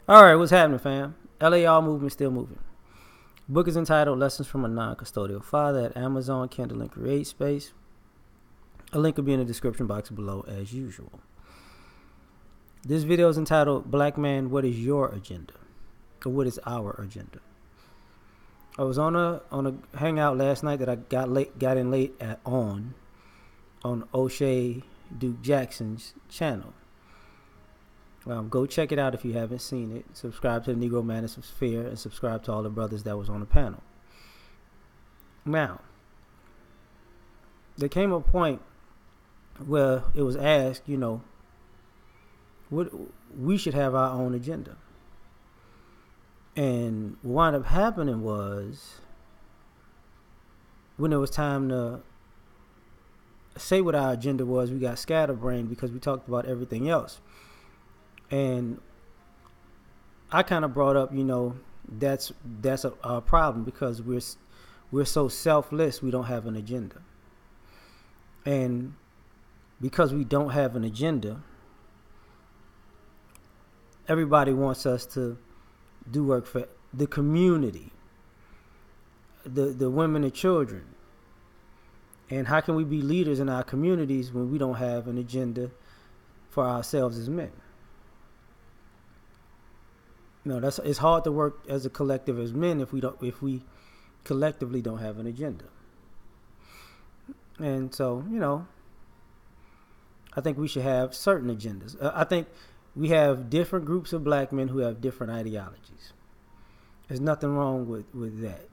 All right, what's happening, fam? L.A.R. movement still moving. Book is entitled Lessons from a Non-Custodial Father at Amazon, Kindle, and Create Space. A link will be in the description box below as usual. This video is entitled Black Man, What is Your Agenda? Or what is our agenda? I was on a hangout last night that I got in late on O'Shea Duke Jackson's channel. Go check it out if you haven't seen it. Subscribe to the Negro Manosphere and subscribe to all the brothers that was on the panel. Now, there came a point where it was asked, what we should have our own agenda. And what wound up happening was, when it was time to say what our agenda was, we got scatterbrained because we talked about everything else. And I kind of brought up, that's a problem because we're so selfless. We don't have an agenda, and because we don't have an agenda, everybody wants us to do work for the community, the women and children. And how can we be leaders in our communities when we don't have an agenda for ourselves as men? It's hard to work as a collective as men if we collectively don't have an agenda. And so, I think we should have certain agendas. I think we have different groups of black men who have different ideologies. There's nothing wrong with that.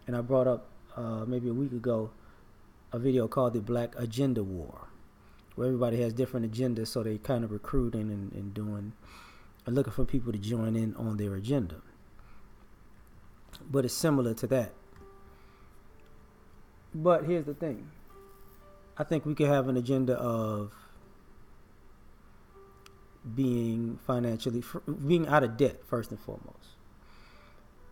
And I brought up maybe a week ago a video called the Black Agenda War, where everybody has different agendas, so they kind of recruiting and doing and looking for people to join in on their agenda. But it's similar to that. But here's the thing. I think we could have an agenda of being being out of debt, first and foremost.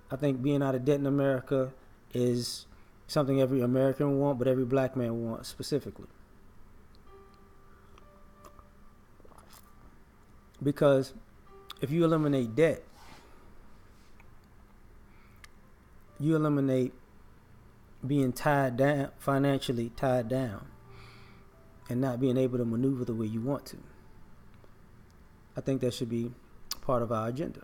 I think being out of debt in America is something every American wants, but every black man wants specifically. Because if you eliminate debt, you eliminate being financially tied down, and not being able to maneuver the way you want to. I think that should be part of our agenda.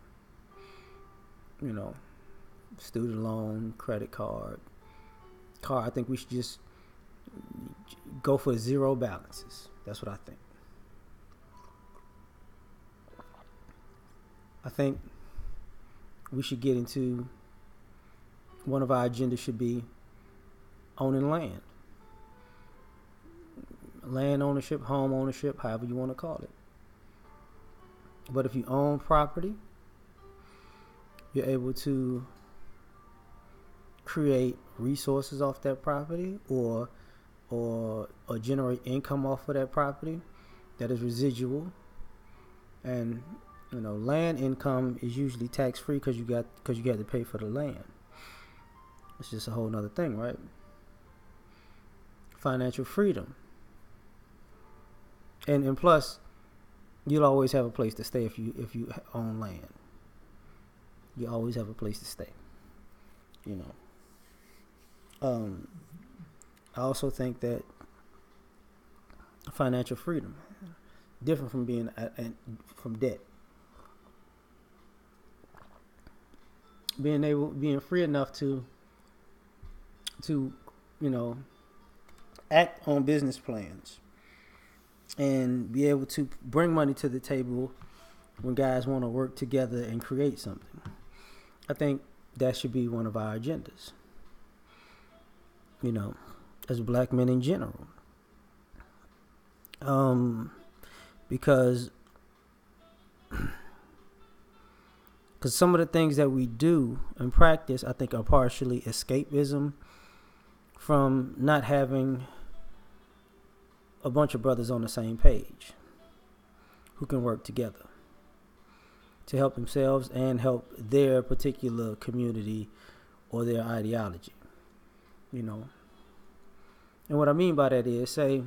Student loan, credit card. I think we should just go for zero balances. That's what I think. I think we should get into, one of our agendas should be owning land. Land ownership, home ownership, however you want to call it. But if you own property, you're able to create resources off that property or generate income off of that property that is residual. And land income is usually tax free because you got to pay for the land. It's just a whole nother thing, right? Financial freedom. And plus, you'll always have a place to stay if you own land. You always have a place to stay. I also think that financial freedom, different from being from debt. Being free enough to act on business plans and be able to bring money to the table when guys want to work together and create something. I think that should be one of our agendas, as black men in general. Because some of the things that we do and practice, I think, are partially escapism from not having a bunch of brothers on the same page who can work together to help themselves and help their particular community or their ideology. And what I mean by that is, say,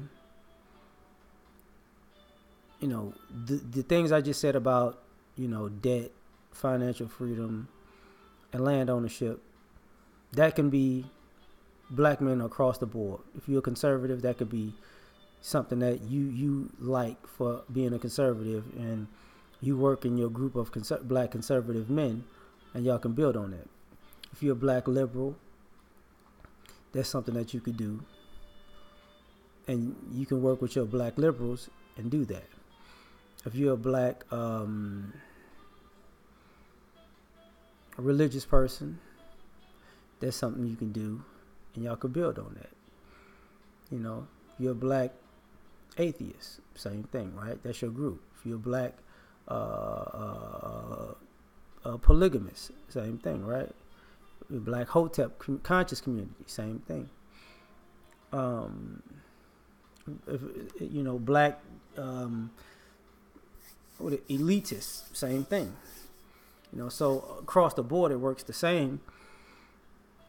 the things I just said about debt, financial freedom, and land ownership. That can be black men across the board. If you're a conservative, that could be something that you like for being a conservative, and you work in your group of black conservative men, and y'all can build on that. If you're a black liberal, that's something that you could do, and you can work with your black liberals and do that. If you're a black religious person, that's something you can do, and y'all can build on that. If you're a black atheist, same thing, right? That's your group. If you're a black polygamist, same thing, right? You're black hotep conscious community, same thing. If, black elitists, same thing. So across the board, it works the same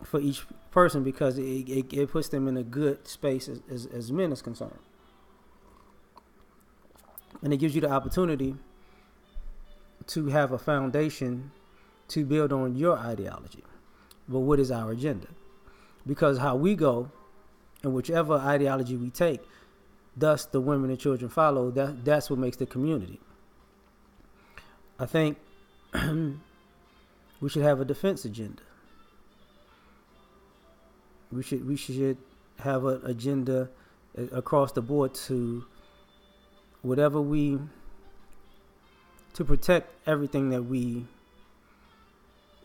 for each person, because it puts them in a good space as men is concerned. And it gives you the opportunity to have a foundation to build on your ideology. But what is our agenda? Because how we go, and whichever ideology we take, thus the women and children follow, that's what makes the community. I think we should have a defense agenda. We should have an agenda across the board to protect everything that we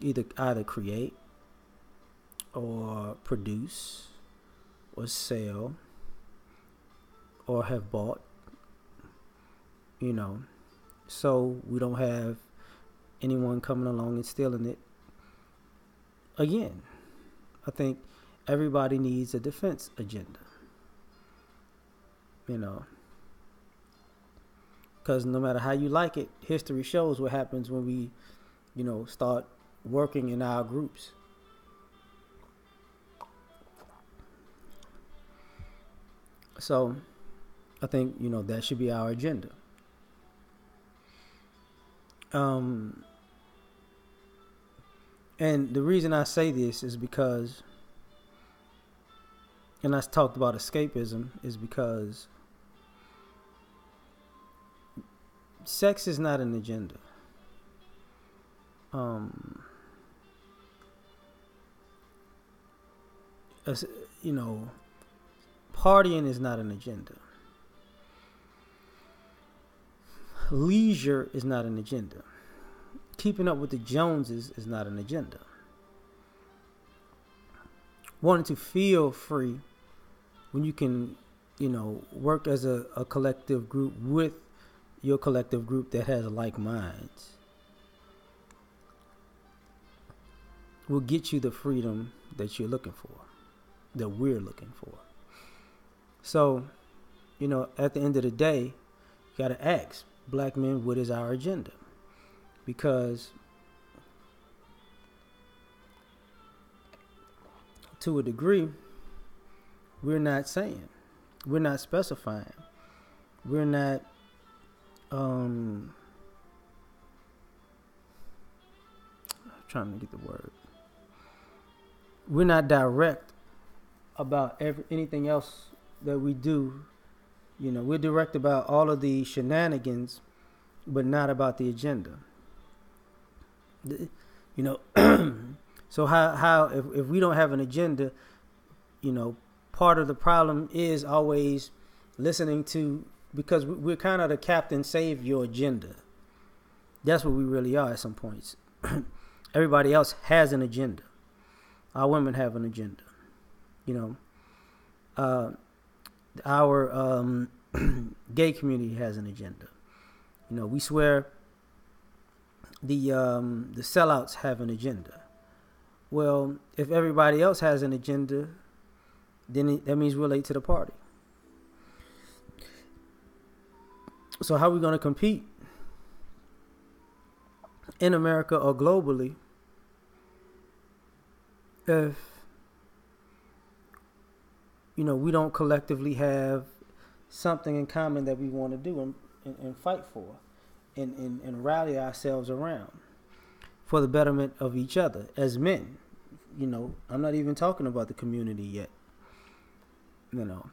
either create or produce or sell or have bought, so we don't have anyone coming along and stealing it again. I think everybody needs a defense agenda, because no matter how you like it, history shows what happens when we, start working in our groups. So I think, that should be our agenda. And the reason I say this is because, and I talked about escapism, is because sex is not an agenda. Partying is not an agenda. Leisure is not an agenda. Keeping up with the Joneses is not an agenda. Wanting to feel free when you can, work as a collective group with your collective group that has like minds will get you the freedom that you're looking for, that we're looking for. So, at the end of the day, you got to ask black men, what is our agenda? Because to a degree, we're not saying, we're not specifying, we're not trying to get the word. We're not direct about anything else that we do. We're direct about all of the shenanigans, but not about the agenda. So how if we don't have an agenda, part of the problem is always listening to, because we're kind of the captain save your agenda. That's what we really are at some points. Everybody else has an agenda. Our women have an agenda. Our gay community has an agenda. We swear the sellouts have an agenda. Well, if everybody else has an agenda, then that means we're late to the party. So how are we going to compete in America or globally if we don't collectively have something in common that we want to do and fight for? and rally ourselves around for the betterment of each other as men. You know, I'm not even talking about the community yet. You know,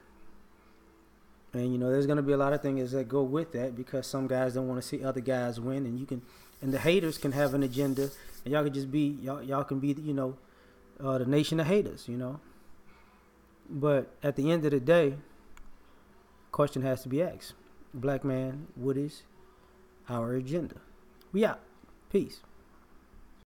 and you know, there's gonna be a lot of things that go with that because some guys don't want to see other guys win, and the haters can have an agenda, and y'all can just be y'all can be the nation of haters. You know, but at the end of the day, question has to be asked: Black man, what is our agenda? We out. Peace.